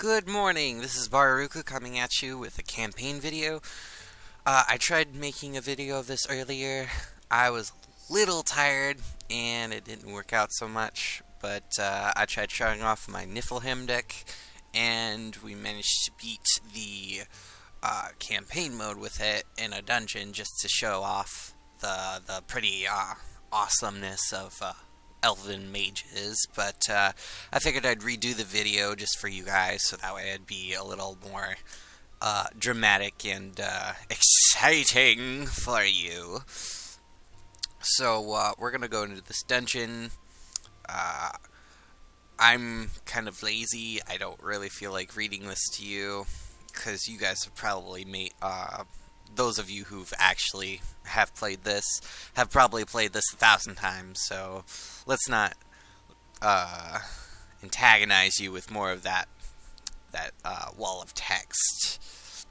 Good morning, this is Baruka coming at you with a campaign video. I tried making a video of this earlier. I was a little tired and it didn't work out so much, but I tried showing off my Niflheim deck and we managed to beat the campaign mode with it in a dungeon just to show off the pretty awesomeness of elven mages, but I figured I'd redo the video just for you guys so that way it'd be a little more dramatic and exciting for you. So we're gonna go into this dungeon. I'm kind of lazy. I don't really feel like reading this to you because you guys have probably made those of you who've actually have played this have probably played this 1,000 times, so let's not antagonize you with more of that wall of text.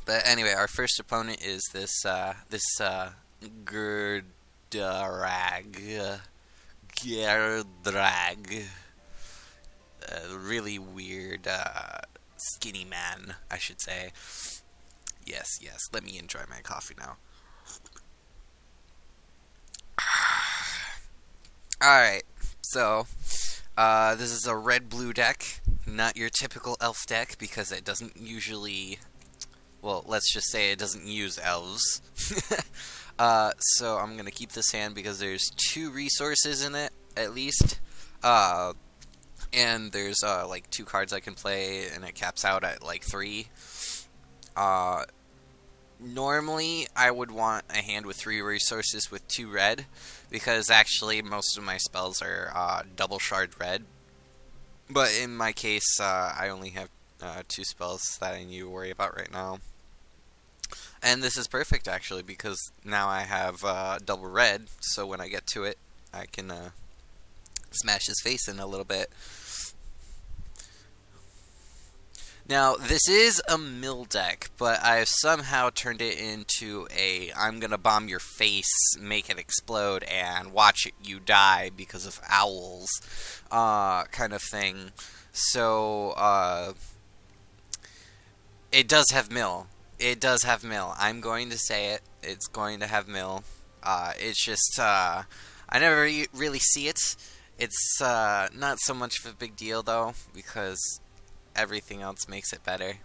But anyway, our first opponent is this Gerdrag, really weird skinny man, I should say. Yes, let me enjoy my coffee now. Alright, so, this is a red-blue deck, not your typical elf deck, because it doesn't usually, well, let's just say it doesn't use elves. So I'm gonna keep this hand because there's 2 resources in it, at least, and there's, like, 2 cards I can play, and it caps out at, like, 3. Normally, I would want a hand with 3 resources with 2 red, because actually most of my spells are double shard red. But in my case, I only have 2 spells that I need to worry about right now. And this is perfect, actually, because now I have double red, so when I get to it, I can smash his face in a little bit. Now, this is a mill deck, but I've somehow turned it into a I'm gonna bomb your face, make it explode, and watch you die because of owls kind of thing. So, it does have mill. It does have mill. I'm going to say it. It's going to have mill. It's just, I never really see it. It's not so much of a big deal, though, because everything else makes it better.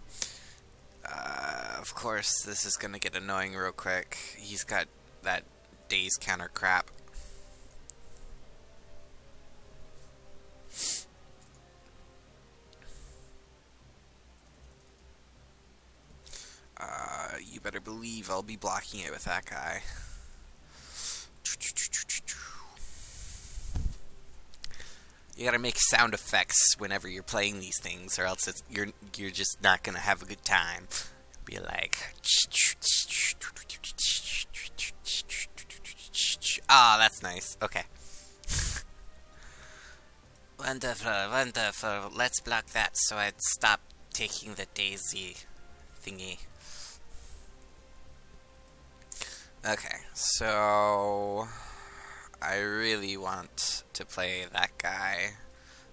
Of course, this is gonna get annoying real quick. He's got that daze counter crap. You better believe I'll be blocking it with that guy. You gotta make sound effects whenever you're playing these things, or else you're just not gonna have a good time. Be like, that's nice. Okay. Wonderful. Let's block that so I'd stop taking the daisy thingy. Okay, so I really want to play that guy,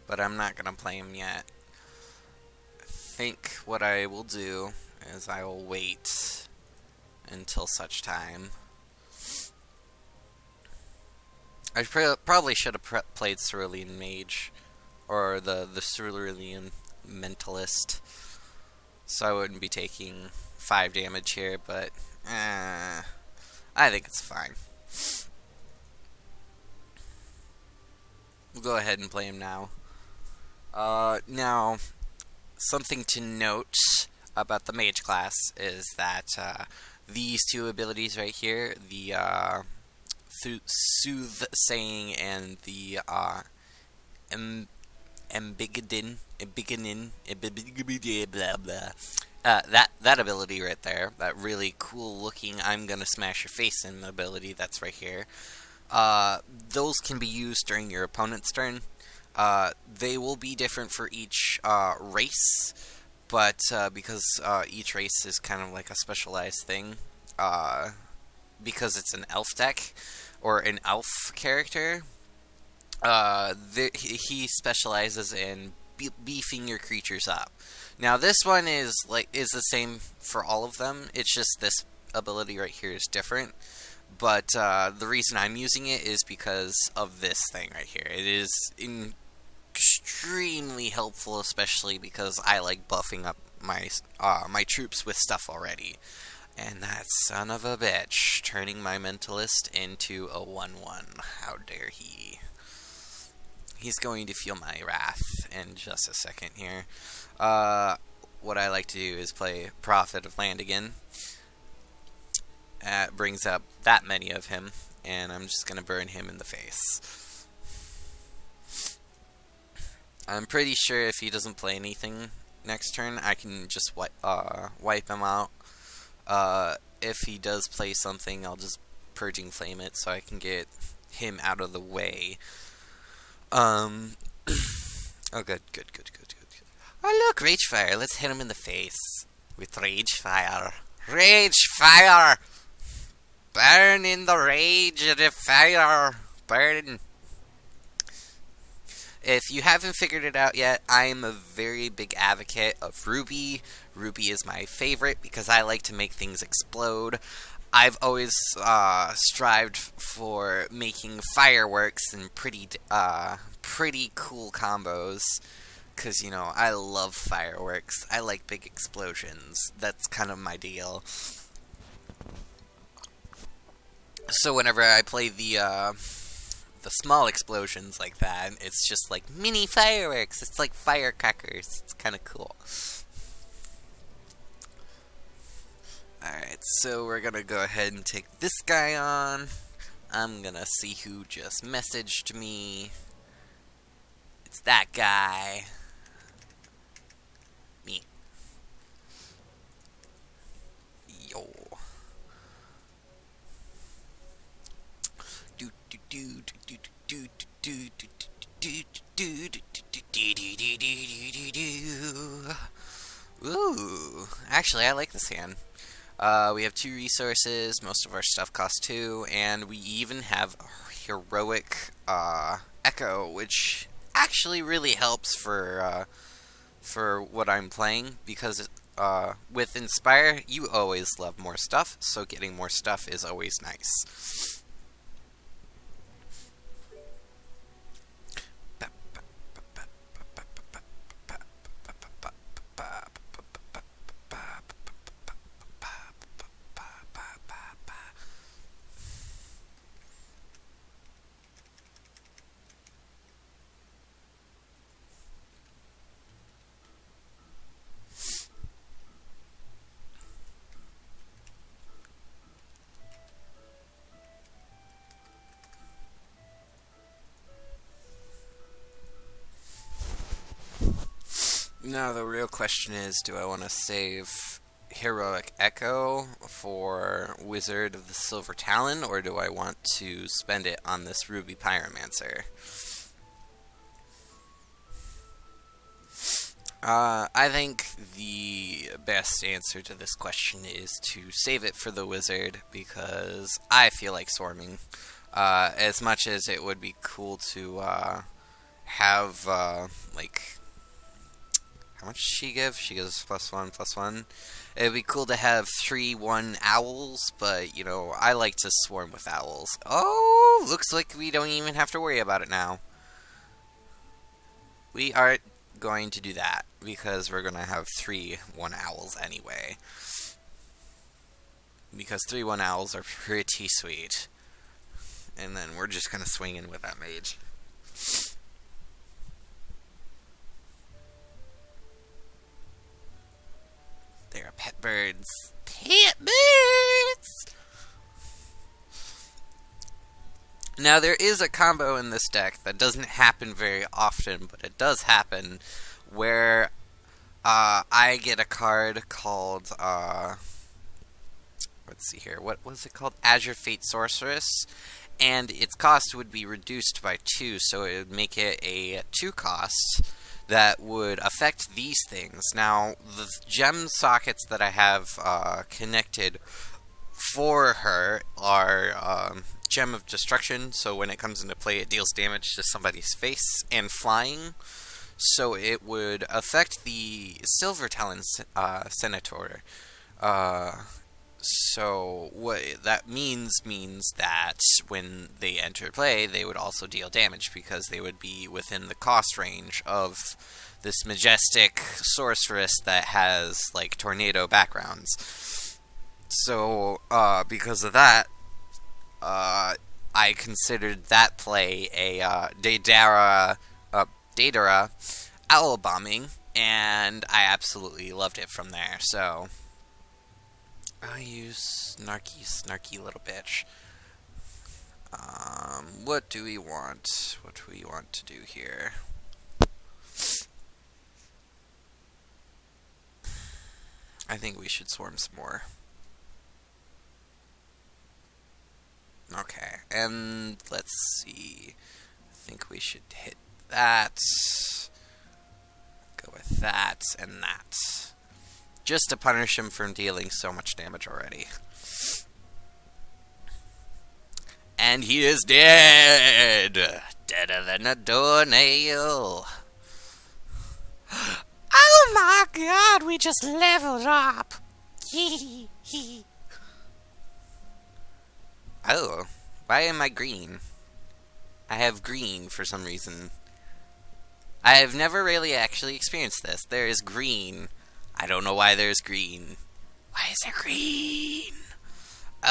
but I'm not gonna play him yet. I think what I will do is I will wait until such time. I probably should have played Cerulean Mage, or the Cerulean Mentalist, so I wouldn't be taking 5 damage here, but I think it's fine. We'll go ahead and play him now. Now, something to note about the mage class is that these 2 abilities right here, the Soothsaying and the Embiggenin, blah blah. That ability right there, that really cool looking I'm gonna smash your face in ability that's right here, those can be used during your opponent's turn. They will be different for each race, but because each race is kind of like a specialized thing, because it's an elf deck, or an elf character, he specializes in beefing your creatures up. Now this one is the same for all of them. It's just this ability right here is different. But the reason I'm using it is because of this thing right here. It is extremely helpful, especially because I like buffing up my troops with stuff already. And that son of a bitch turning my mentalist into a 1/1. How dare he? He's going to feel my wrath in just a second here. What I like to do is play Prophet of Landigan. It brings up that many of him, and I'm just going to burn him in the face. I'm pretty sure if he doesn't play anything next turn, I can just wipe him out. If he does play something, I'll just Purging Flame it so I can get him out of the way. Oh, good. Oh, look, Ragefire. Let's hit him in the face with Ragefire. Ragefire! Burn in the rage of the fire. Burn. If you haven't figured it out yet, I'm a very big advocate of Ruby. Ruby is my favorite because I like to make things explode. I've always strived for making fireworks and pretty cool combos. Because, you know, I love fireworks. I like big explosions. That's kind of my deal. So whenever I play the small explosions like that, it's just like mini fireworks. It's like firecrackers. It's kind of cool. Alright, so we're gonna go ahead and take this guy on. I'm gonna see who just messaged me. It's that guy. Me. Yo. Ooh, actually, I like this hand. We have 2 resources, most of our stuff costs 2, and we even have Heroic Echo, which actually really helps for what I'm playing, because with Inspire, you always love more stuff, so getting more stuff is always nice. Now the real question is, do I want to save Heroic Echo for Wizard of the Silver Talon, or do I want to spend it on this Ruby Pyromancer? I think the best answer to this question is to save it for the Wizard, because I feel like swarming. As much as it would be cool to have, like... How much does she give? She gives +1/+1. It would be cool to have 3/1 owls, but, you know, I like to swarm with owls. Oh, looks like we don't even have to worry about it now. We aren't going to do that, because we're going to have 3/1 owls anyway. Because 3/1 owls are pretty sweet. And then we're just going to swing in with that mage. They're pet birds. Pet birds! Now, there is a combo in this deck that doesn't happen very often, but it does happen, where I get a card called, let's see here, what was it called? Azure Fate Sorceress, and its cost would be reduced by 2, so it would make it a 2 cost. That would affect these things. Now, the gem sockets that I have connected for her are Gem of Destruction, so when it comes into play, it deals damage to somebody's face, and Flying. so it would affect the Silver Talon Senator. Uh, so what that means that when they enter play, they would also deal damage because they would be within the cost range of this majestic sorceress that has like tornado backgrounds. So because of that, I considered that play a Daedara owl bombing, and I absolutely loved it from there. So I use snarky little bitch. What do we want? What do we want to do here? I think we should swarm some more. Okay, and let's see. I think we should hit that. Go with that and that. Just to punish him for dealing so much damage already. And he is dead! Deader than a doornail. Oh my god, we just leveled up! Oh, why am I green? I have green for some reason. I have never really actually experienced this. There is green. I don't know why there's green. Why is there green?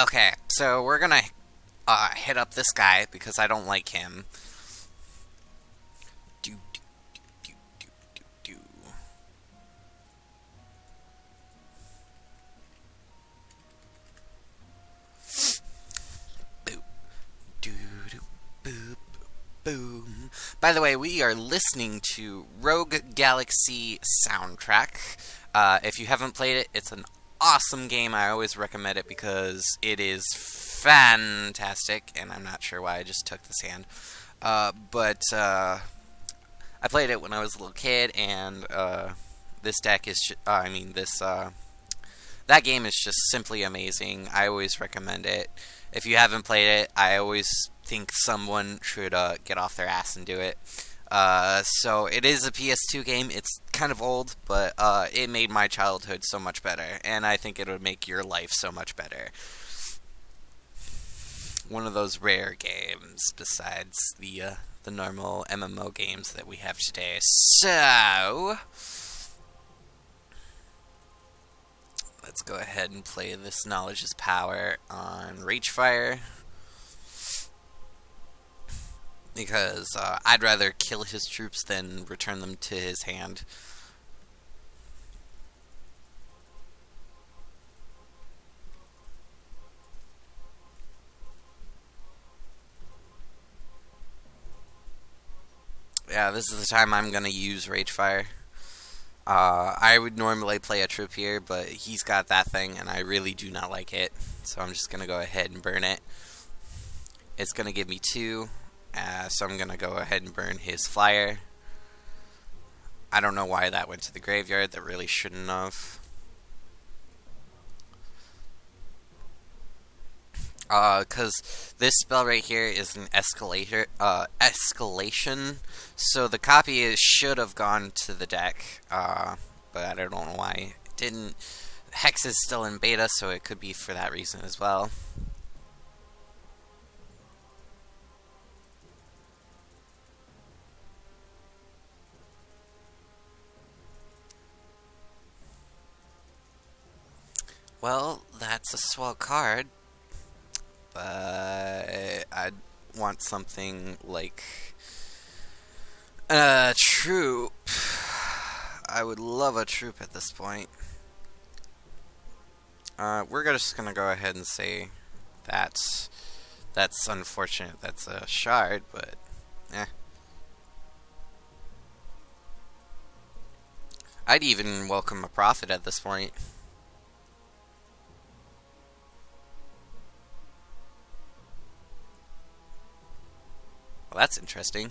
Okay, so we're gonna hit up this guy because I don't like him. Do. Boop. Boop. Boom. By the way, we are listening to Rogue Galaxy soundtrack. If you haven't played it, it's an awesome game. I always recommend it because it is fantastic, and I'm not sure why I just took this hand. But I played it when I was a little kid, and this deck is, that game is just simply amazing. I always recommend it. If you haven't played it, I always think someone should get off their ass and do it. So it is a PS2 game. It's kind of old, but it made my childhood so much better, and I think it would make your life so much better. One of those rare games besides the normal MMO games that we have today. So let's go ahead and play this Knowledge is Power on Ragefire, because I'd rather kill his troops than return them to his hand. Yeah, this is the time I'm going to use Ragefire. I would normally play a troop here, but he's got that thing, and I really do not like it. So I'm just going to go ahead and burn it. It's going to give me 2, so I'm going to go ahead and burn his flyer. I don't know why that went to the graveyard. That really shouldn't have. Because this spell right here is an escalation, so the copy should have gone to the deck, but I don't know why it didn't. Hex is still in beta, so it could be for that reason as well. Well, that's a swell card. I'd want something like a troop. I would love a troop at this point. We're just gonna go ahead and say that's unfortunate. That's a shard, but I'd even welcome a prophet at this point. Well, that's interesting.